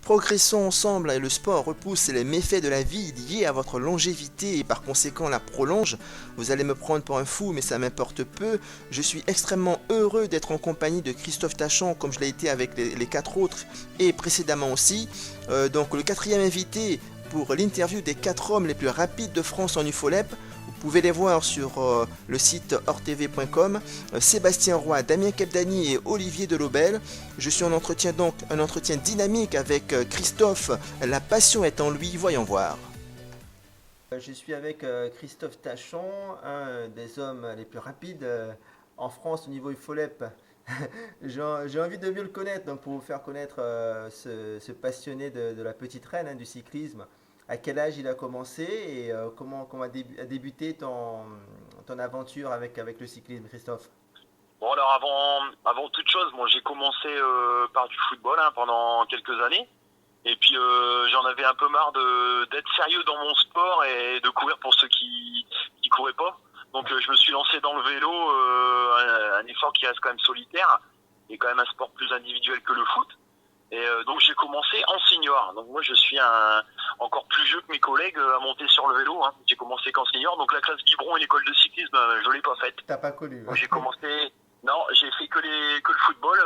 progressons ensemble et le sport repousse les méfaits de la vie liés à votre longévité et par conséquent la prolonge, vous allez me prendre pour un fou mais ça m'importe peu. Je suis extrêmement heureux d'être en compagnie de Christophe Tachon comme je l'ai été avec les quatre autres et précédemment aussi. Donc le quatrième invité pour l'interview des 4 hommes les plus rapides de France en UFOLEP. Vous pouvez les voir sur le site hortv.com. Sébastien Roy, Damien Kebdani et Olivier Delobel. Je suis en entretien donc, un entretien dynamique avec Christophe. La passion est en lui, voyons voir. Je suis avec Christophe Tachon, un des hommes les plus rapides en France au niveau UFOLEP. J'ai envie de mieux le connaître, donc pour vous faire connaître ce passionné de la petite reine du cyclisme. À quel âge il a commencé et comment a débuté ton aventure avec le cyclisme, Christophe? Bon alors avant toute chose, moi j'ai commencé par du football pendant quelques années. Et puis j'en avais un peu marre d'être sérieux dans mon sport et de courir pour ceux qui couraient pas. Donc je me suis lancé dans le vélo, un effort qui reste quand même solitaire et quand même un sport plus individuel que le foot. Et donc j'ai commencé en senior. Donc moi je suis encore plus vieux que mes collègues à monter sur le vélo. J'ai commencé qu'en senior. Donc la classe biberon et l'école de cyclisme, je l'ai pas faite. T'as pas connu. Donc j'ai commencé. Non, j'ai fait que le football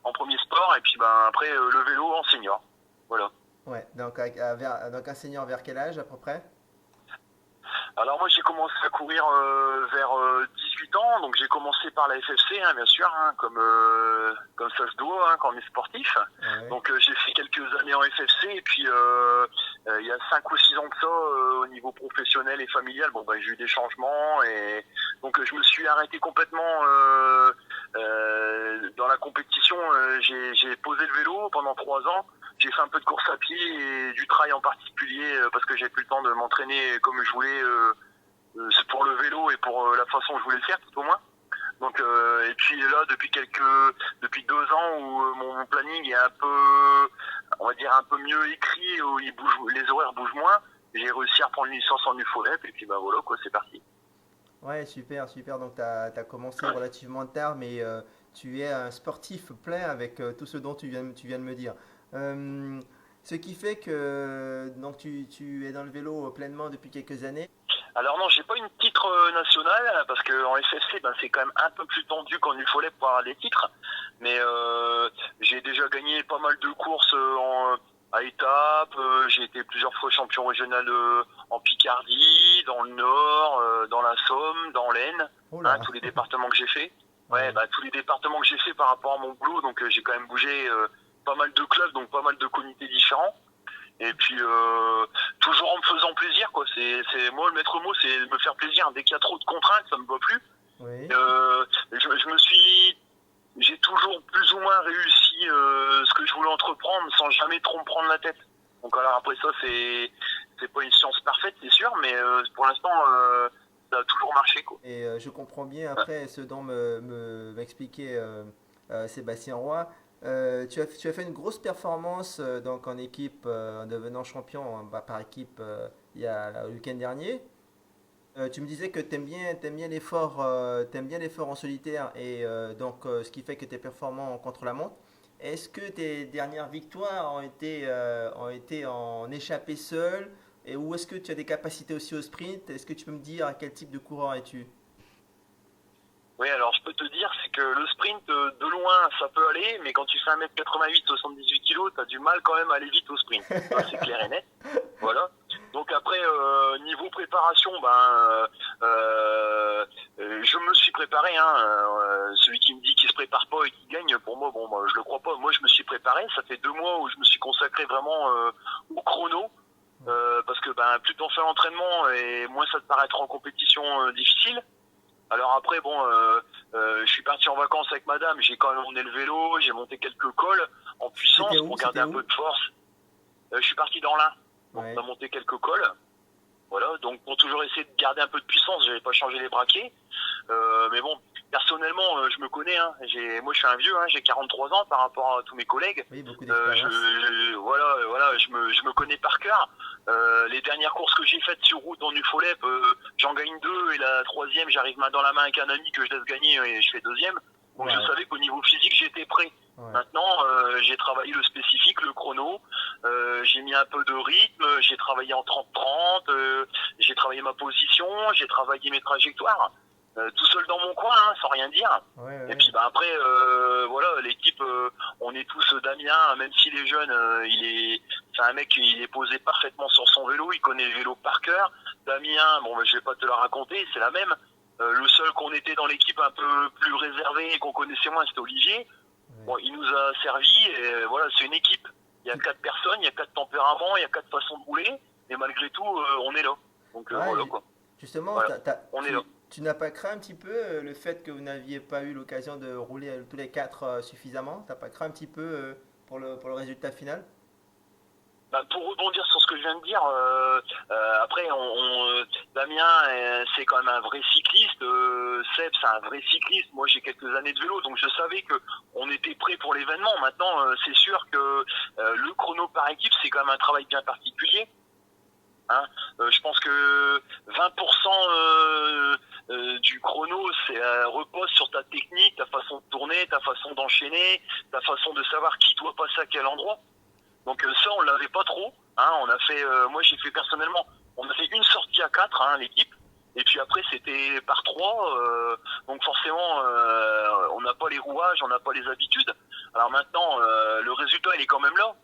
en premier sport et puis après le vélo en senior. Voilà. Ouais. Donc un senior vers quel âge à peu près? Alors moi j'ai commencé à courir vers 18 ans, donc j'ai commencé par la FFC bien sûr, comme ça se doit quand on est sportif. Ouais. Donc j'ai fait quelques années en FFC et puis il y a 5 ou 6 ans de ça au niveau professionnel et familial, j'ai eu des changements et donc je me suis arrêté complètement dans la compétition. J'ai posé le vélo pendant 3 ans. J'ai fait un peu de course à pied et du trail en particulier parce que j'ai plus le temps de m'entraîner comme je voulais pour le vélo et pour la façon dont je voulais le faire tout au moins. Donc et puis là depuis 2 ans où mon planning est un peu, on va dire un peu mieux écrit, où les horaires bougent moins, j'ai réussi à prendre une licence en UFOLEP et puis voilà quoi, c'est parti. Ouais, super. Donc tu as commencé relativement tard, mais tu es un sportif plein avec tout ce dont tu viens de me dire. Ce qui fait que donc tu es dans le vélo pleinement depuis quelques années. Alors non, j'ai pas une titre national parce que en FFC c'est quand même un peu plus tendu qu'en UFOLEP pour avoir des titres. Mais j'ai déjà gagné pas mal de courses à étapes. J'ai été plusieurs fois champion régional en Picardie, dans le Nord, dans la Somme, dans l'Aisne, tous les départements que j'ai fait. Ouais, tous les départements que j'ai fait par rapport à mon boulot, donc j'ai quand même bougé pas mal de clubs, donc pas mal de comités différents. Et puis toujours en me faisant plaisir quoi. C'est moi le maître mot, c'est me faire plaisir. Dès qu'il y a trop de contraintes, ça me va plus. Oui. J'ai toujours plus ou moins réussi ce que je voulais entreprendre sans jamais trop me prendre la tête. Donc alors après ça c'est pas une science parfaite c'est sûr, mais pour l'instant ça a toujours marché quoi. Et je comprends bien après ce dont m'expliquait Sébastien Roy. Tu as fait une grosse performance donc en équipe en devenant champion par équipe il y a le week-end dernier. Tu me disais que t'aimes bien l'effort en solitaire et donc ce qui fait que tu es performant contre la montre. Est-ce que tes dernières victoires ont été en échappée seul ou est-ce que tu as des capacités aussi au sprint? Est-ce que tu peux me dire à quel type de coureur es-tu? Oui, alors je peux te dire, c'est que le sprint, de loin, ça peut aller, mais quand tu fais 1m88, 78 kg, t'as du mal quand même à aller vite au sprint. Ça, c'est clair et net. Voilà. Donc après, niveau préparation, je me suis préparé. Celui qui me dit qu'il se prépare pas et qu'il gagne, pour moi, je le crois pas. Moi, je me suis préparé. Ça fait 2 mois où je me suis consacré vraiment au chrono. Parce que plus t'en fais l'entraînement et moins ça te paraît être en compétition difficile. Alors après je suis parti en vacances avec madame, j'ai quand même emmené le vélo, j'ai monté quelques cols en puissance pour garder un peu de force. Je suis parti dans l'Ain, donc on a monté quelques cols. Voilà, donc pour toujours essayer de garder un peu de puissance, j'avais pas changé les braquets. Mais bon, personnellement, je me connais. Moi, je suis un vieux. J'ai 43 ans par rapport à tous mes collègues. Oui, beaucoup d'expérience. Je me connais par cœur. Les dernières courses que j'ai faites sur route en UFOLEP, j'en gagne 2 et la 3e, j'arrive main dans la main avec un ami que je laisse gagner et je fais 2e. Donc je savais qu'au niveau physique, j'étais prêt. Ouais. Maintenant, j'ai travaillé le spécifique, le chrono. j'ai mis un peu de rythme, j'ai travaillé en 30-30, j'ai travaillé ma position, j'ai travaillé mes trajectoires, tout seul dans mon coin, hein, sans rien dire. Et puis bah après, voilà, l'équipe, on est tous Damien, même s'il est jeune, c'est un mec, il est posé parfaitement sur son vélo, il connaît le vélo par cœur. Damien, bon, bah, je vais pas te la raconter, c'est la même. Le seul qu'on était dans l'équipe un peu plus réservé et qu'on connaissait moins, c'était Olivier. Bon, il nous a servi et voilà, c'est une équipe. Il y a 4 personnes, il y a 4 tempéraments, il y a 4 façons de rouler, et malgré tout, on est là. Donc voilà quoi. Justement, voilà. On est là. Tu n'as pas craint un petit peu le fait que vous n'aviez pas eu l'occasion de rouler tous les 4 suffisamment? T'as pas craint un petit peu pour le résultat final? Bah, pour rebondir sur ce que je viens de dire, après, Damien, c'est quand même un vrai cycliste. Seb, c'est un vrai cycliste. Moi, j'ai quelques années de vélo, donc je savais que on était prêt pour l'événement. Maintenant, c'est sûr que le chrono par équipe, c'est quand même un travail bien particulier. Hein, je pense que 20% du chrono repose sur ta technique, ta façon de tourner, ta façon d'enchaîner, ta façon de savoir qui doit passer à quel endroit. Donc ça, on l'avait pas trop. Hein, on a fait, moi j'ai fait personnellement, on a fait une sortie à 4, hein, l'équipe, et puis après c'était par 3. Donc forcément, on n'a pas les rouages, on n'a pas les habitudes. Alors maintenant, le résultat il est quand même là.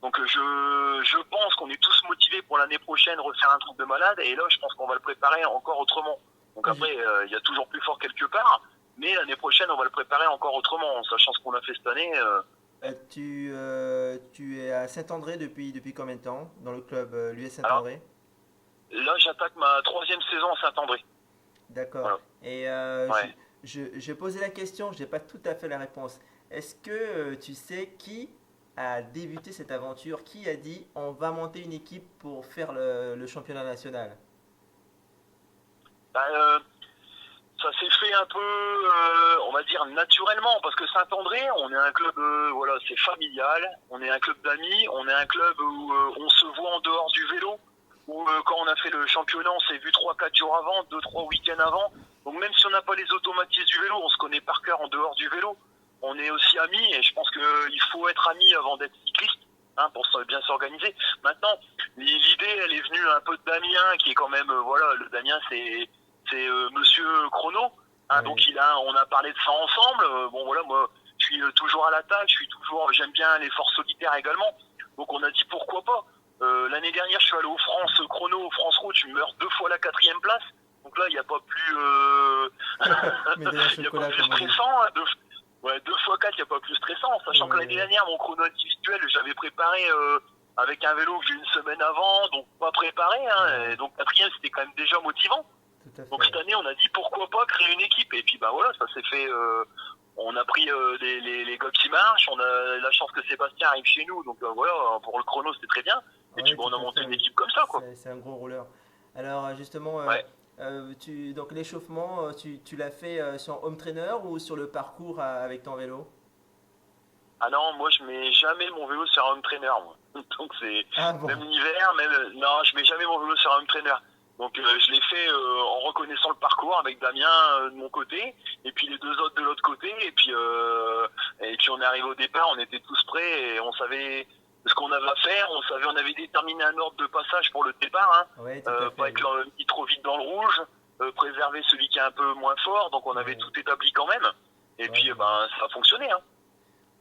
Donc je pense qu'on est tous motivés pour l'année prochaine refaire un truc de malade, et là je pense qu'on va le préparer encore autrement. Donc après, il y a toujours plus fort quelque part, mais l'année prochaine on va le préparer encore autrement, en sachant ce qu'on a fait cette année. Tu es à Saint-André depuis combien de temps dans le club l'US Alors, Saint-André? là j'attaque ma 3e saison à Saint-André. D'accord. Voilà. Et Ouais. je posais la question, je n'ai pas tout à fait la réponse. Est-ce que tu sais qui a débuté cette aventure? Qui a dit on va monter une équipe pour faire le championnat national? Ben, ça s'est fait un peu, on va dire naturellement, parce que Saint-André, on est un club, voilà, c'est familial, on est un club d'amis, on est un club où on se voit en dehors du vélo, où quand on a fait le championnat, on s'est vu 3-4 jours avant, 2-3 week-ends avant. Donc même si on n'a pas les automatismes du vélo, on se connaît par cœur en dehors du vélo. On est aussi amis, et je pense qu'il faut être ami avant d'être cycliste, hein, pour bien s'organiser. Maintenant, l'idée, elle est venue un peu de Damien, qui est quand même, voilà, le Damien, c'est Monsieur Chrono. Hein, Oui. donc on a parlé de ça ensemble. Bon voilà, moi, je suis toujours à l'attaque, j'aime bien l'effort solitaire également. Donc on a dit pourquoi pas. L'année dernière, je suis allé au France Chrono, au France Route, je meurs 2 fois la 4e place. Donc là, il n'y a pas plus, Mais de la il y a pas chocolat, plus comme on dit. stressant. Hein, 2 fois 4, il n'y a pas plus stressant. Sachant que l'année dernière, mon chrono individuel, j'avais préparé avec un vélo que j'ai une semaine avant, donc pas préparé. Hein, et donc 4e, c'était quand même déjà motivant. Tout à Donc fait. cette année, on a dit pourquoi pas créer une équipe. Et puis bah voilà, ça s'est fait. On a pris les gars qui marchent. On a la chance que Sébastien arrive chez nous. Donc voilà, pour le chrono, c'était très bien. Et Ouais, puis bon, on tout a à monté fait, une oui. équipe comme ça, quoi. C'est un gros rouleur. Alors justement, Ouais. donc l'échauffement, tu l'as fait sur home trainer ou sur le parcours avec ton vélo? Ah non, moi je mets jamais mon vélo sur un home trainer, moi. Donc c'est Ah bon. même l'hiver, même non, je mets jamais mon vélo sur un home trainer. Donc je l'ai fait en reconnaissant le parcours avec Damien de mon côté, et puis les 2 autres de l'autre côté, et puis on est arrivé au départ, on était tous prêts et on savait ce qu'on avait à faire, on avait déterminé un ordre de passage pour le départ, hein, Ouais, tout à pas fait, oui. être mis trop vite dans le rouge, préserver celui qui est un peu moins fort, donc on avait Ouais, tout établi quand même, et ouais, puis j'imagine. ben ça a fonctionné, hein.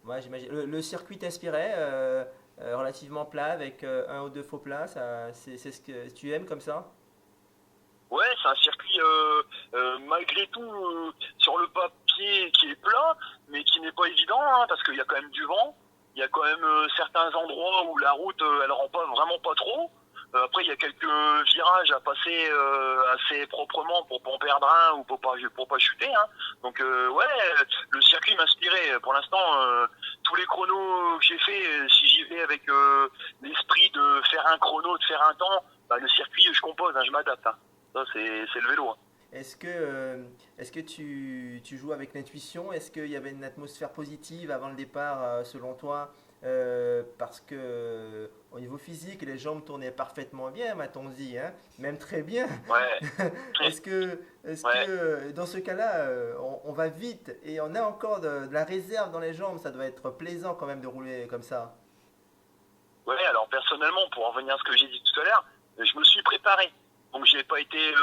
Ouais, j'imagine. Le circuit t'inspirait, relativement plat avec un ou deux faux plats, c'est ce que tu aimes comme ça? Ouais, c'est un circuit malgré tout sur le papier qui est plat, mais qui n'est pas évident, hein, parce qu'il y a quand même du vent. Il y a quand même certains endroits où la route elle rend pas vraiment pas trop. Après, il y a quelques virages à passer assez proprement pour pas en perdre un ou pour pas chuter. Hein. Donc ouais, le circuit m'inspirait. Pour l'instant, tous les chronos que j'ai fait, si j'y vais avec l'esprit de faire un chrono, de faire un temps, bah, le circuit je compose, hein, je m'adapte. Hein. Ça, c'est le vélo. Hein. Est-ce que tu joues avec l'intuition? Est-ce qu'il y avait une atmosphère positive avant le départ, selon toi? Parce que au niveau physique, les jambes tournaient parfaitement bien, m'a-t-on dit, hein? Même très bien. Ouais, Est-ce que ouais. dans ce cas-là, on va vite et on a encore de la réserve dans les jambes? Ça doit être plaisant quand même de rouler comme ça. Ouais, alors personnellement, pour en revenir à ce que j'ai dit tout à l'heure, je me suis préparé. Donc j'ai pas été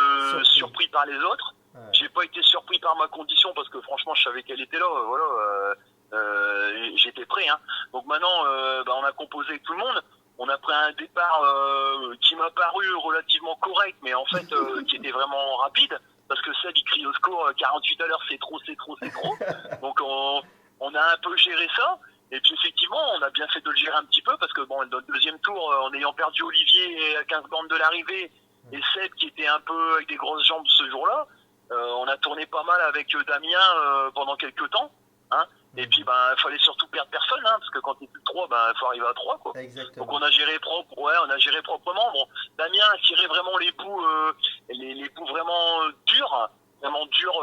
surpris par les autres. Ouais. J'ai pas été surpris par ma condition parce que franchement je savais qu'elle était là. J'étais prêt. Hein. Donc maintenant on a composé avec tout le monde. On a pris un départ qui m'a paru relativement correct, mais en fait qui était vraiment rapide parce que Seb il crie au score 48 à l'heure, c'est trop. Donc on a un peu géré ça. Et puis effectivement, on a bien fait de le gérer un petit peu parce que bon, notre deuxième tour, en ayant perdu Olivier à 15 bandes de l'arrivée et Seb qui était un peu avec des grosses jambes ce jour-là, on a tourné pas mal avec Damien pendant quelques temps. Hein. Et puis il fallait surtout perdre personne, hein, parce que quand t'es plus de 3, il faut arriver à 3 quoi. Exactement. Donc on a géré proprement. Bon, Damien a tiré vraiment les bouts vraiment durs. Vraiment dur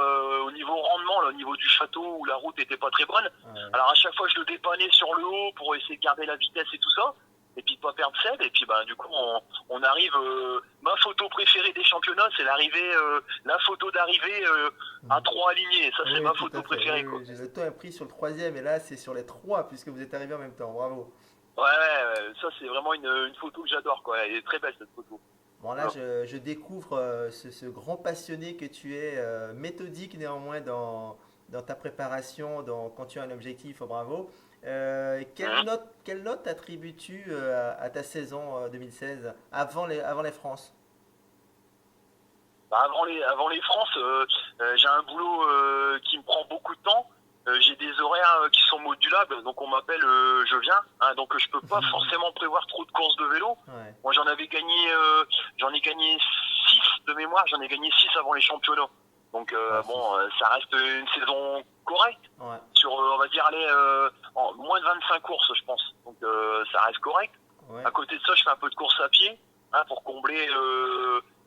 au niveau rendement, là, au niveau du château où la route était pas très bonne. Ouais. Alors à chaque fois je le dépannais sur le haut pour essayer de garder la vitesse et tout ça, et puis de pas perdre Seb. Et puis du coup on arrive. Ma photo préférée des championnats, c'est la photo d'arrivée à 3 alignés. Ça c'est ma photo préférée. Quoi. J'ai le temps pris sur le 3e et là c'est sur les 3 puisque vous êtes arrivés en même temps. Bravo. Ouais, ça c'est vraiment une photo que j'adore quoi. Elle est très belle cette photo. Bon là, je découvre ce grand passionné que tu es, méthodique néanmoins dans ta préparation, quand tu as un objectif, bravo. Quelle note attribues-tu à ta saison 2016, avant les France? Avant les France, j'ai un boulot qui me prend beaucoup de temps. J'ai des horaires qui sont modulables, donc on m'appelle, je viens. Hein, donc je peux pas forcément prévoir trop de courses de vélo. Ouais. Moi j'en ai gagné 6 de mémoire, j'en ai gagné 6 avant les championnats. Donc ça reste une saison correcte. Ouais. Sur on va dire en moins de 25 courses je pense. Donc ça reste correct. Ouais. À côté de ça, je fais un peu de course à pied, hein, pour combler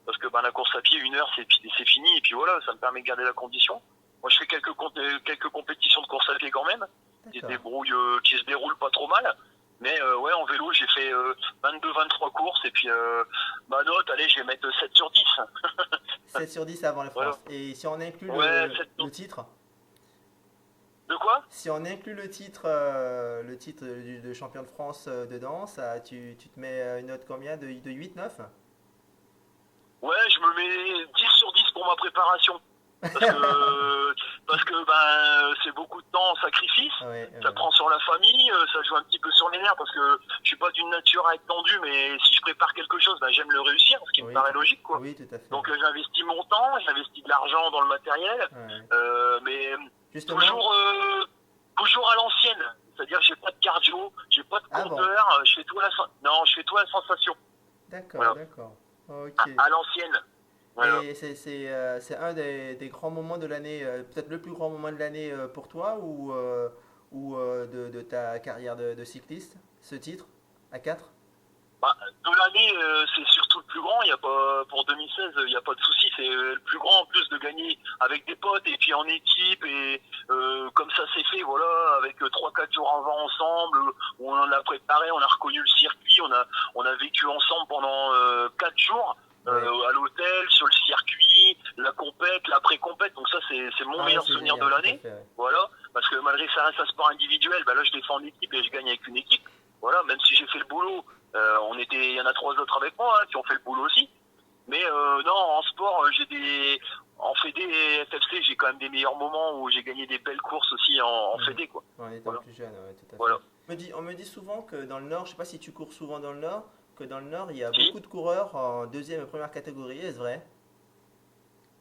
parce que la course à pied 1 heure c'est fini et puis voilà, ça me permet de garder la condition. Moi, je fais quelques compétitions de course à pied quand même, qui se déroulent pas trop mal. Mais en vélo, j'ai fait 22-23 courses et puis ma note, allez, je vais mettre 7 sur 10. 7 sur 10 avant les France. Voilà. Et si on inclut le titre? De quoi? Si on inclut le titre de champion de France dedans, tu te mets une note combien? De 8-9? Ouais, je me mets 10 sur 10 pour ma préparation. Parce que c'est beaucoup de temps en sacrifice, ça prend sur la famille, ça joue un petit peu sur les nerfs parce que je suis pas d'une nature à être tendu, mais si je prépare quelque chose, j'aime le réussir, ce qui me paraît logique quoi. Oui, tout à fait. Donc j'investis mon temps, j'investis de l'argent dans le matériel, mais justement, toujours à l'ancienne, c'est-à-dire j'ai pas de cardio, j'ai pas de compteur, je fais tout à la sensation. D'accord, voilà. D'accord. Okay. À l'ancienne. Voilà. Et c'est un des grands moments de l'année, peut-être le plus grand moment de l'année pour toi ou de ta carrière de cycliste, ce titre à 4? De l'année, c'est surtout le plus grand. Il y a pas, pour 2016, il n'y a pas de souci. C'est le plus grand en plus de gagner avec des potes et puis en équipe. Et comme ça s'est fait, voilà, avec 3-4 jours avant ensemble, où on a préparé, on a reconnu le circuit, on a vécu ensemble pendant 4 jours. À l'hôtel, sur le circuit, la compète, l'après-compète, donc ça c'est mon meilleur souvenir de l'année. Voilà, parce que malgré que ça reste un sport individuel, là je défends en équipe et je gagne avec une équipe. Voilà, même si j'ai fait le boulot, il y en a 3 autres avec moi qui ont fait le boulot aussi. Mais non, en sport, en Fédé FFC, j'ai quand même des meilleurs moments où j'ai gagné des belles courses aussi en Fédé quoi. En étant plus jeune, tout à fait. Voilà. On me dit souvent que dans le Nord, je sais pas si tu cours souvent dans le Nord, que dans le Nord, il y a beaucoup de coureurs en deuxième et première catégorie, est-ce vrai?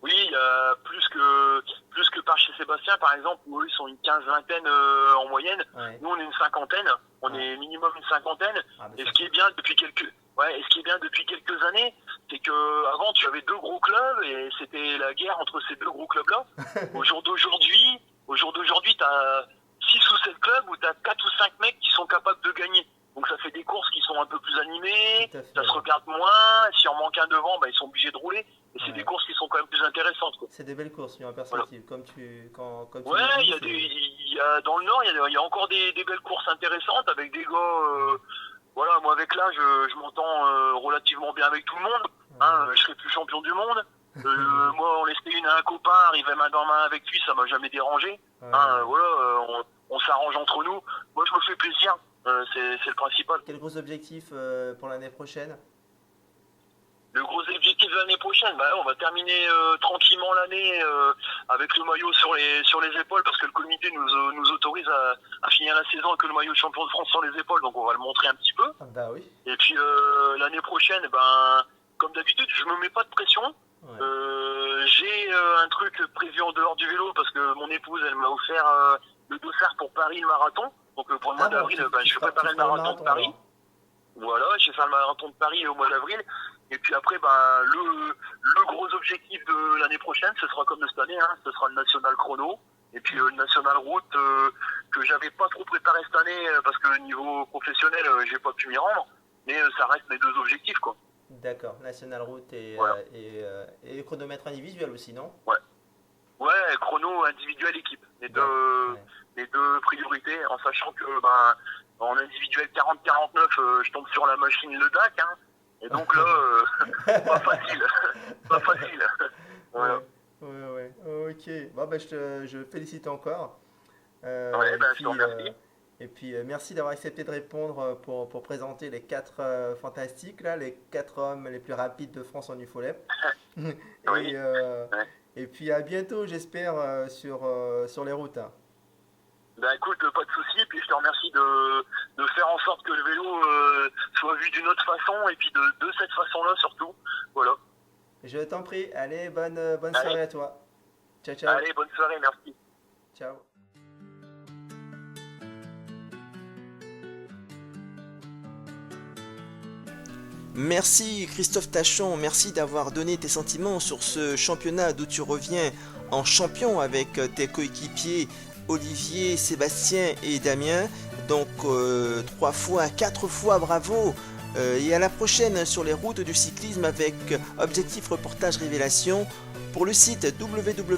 Oui, il y a plus que par chez Sébastien, par exemple, où eux, ils sont une quinzaine en moyenne. Ouais. Nous, on est une cinquantaine. On est minimum une cinquantaine. Et ce qui est bien depuis quelques années, c'est que avant, tu avais 2 gros clubs et c'était la guerre entre ces 2 gros clubs-là. Au jour d'aujourd'hui, tu as 6 ou 7 clubs où tu as 4 ou 5 mecs qui sont capables de gagner. Donc ça fait des courses qui sont un peu plus animées, ça se regarde moins, si on manque un devant, ils sont obligés de rouler, et c'est des courses qui sont quand même plus intéressantes. Quoi. C'est des belles courses, en perspective, voilà. Comme tu ouais, il y a dans le Nord, il y a encore des belles courses intéressantes avec des gars, voilà, moi avec l'âge, je m'entends relativement bien avec tout le monde, hein, je serai plus champion du monde. Moi, on laissait une à un copain, arrivait main dans main avec lui, ça m'a jamais dérangé. Hein, voilà, on s'arrange entre nous. Moi, je me fais plaisir. c'est le principal. Quel gros objectif pour l'année prochaine? Le gros objectif de l'année prochaine, on va terminer tranquillement l'année avec le maillot sur les épaules, parce que le comité nous autorise à finir la saison avec le maillot de champion de France sur les épaules, donc on va le montrer un petit peu. Ah bah oui. Et puis l'année prochaine, comme d'habitude, je me mets pas de pression. Ouais. J'ai un truc prévu en dehors du vélo, parce que mon épouse, elle m'a offert le dossard pour Paris, le marathon. Donc pour le mois d'avril, je vais préparer le marathon de Paris. Alors. Voilà, je vais faire le marathon de Paris au mois d'avril. Et puis après, le gros objectif de l'année prochaine, ce sera comme de cette année, ce sera le national chrono. Et puis le national route que j'avais pas trop préparé cette année, parce que niveau professionnel, j'ai pas pu m'y rendre. Mais ça reste mes deux objectifs, quoi. D'accord, national route et, voilà. Et chronomètre individuel aussi, non? Ouais, chrono individuel équipe. Les deux priorités, en sachant que en individuel 40-49, je tombe sur la machine le DAC, et donc là, pas facile. Pas facile. Voilà. Ouais. Ok. Bon, je félicite encore. Je te remercie. Et puis, merci d'avoir accepté de répondre pour présenter les 4 fantastiques, là, les 4 hommes les plus rapides de France en UFOLEP. Oui. Et puis, à bientôt, j'espère, sur les routes. Écoute, pas de soucis, puis je te remercie de faire en sorte que le vélo soit vu d'une autre façon, et puis de cette façon-là surtout. Voilà. Je t'en prie. Allez, bonne soirée à toi. Ciao. Allez, bonne soirée, merci. Ciao. Merci Christophe Tachon, merci d'avoir donné tes sentiments sur ce championnat d'où tu reviens en champion avec tes coéquipiers Olivier, Sébastien et Damien. Donc 3 fois, 4 fois, bravo. Et à la prochaine sur les routes du cyclisme avec Objectif Reportage Révélation pour le site www.or-tv.com.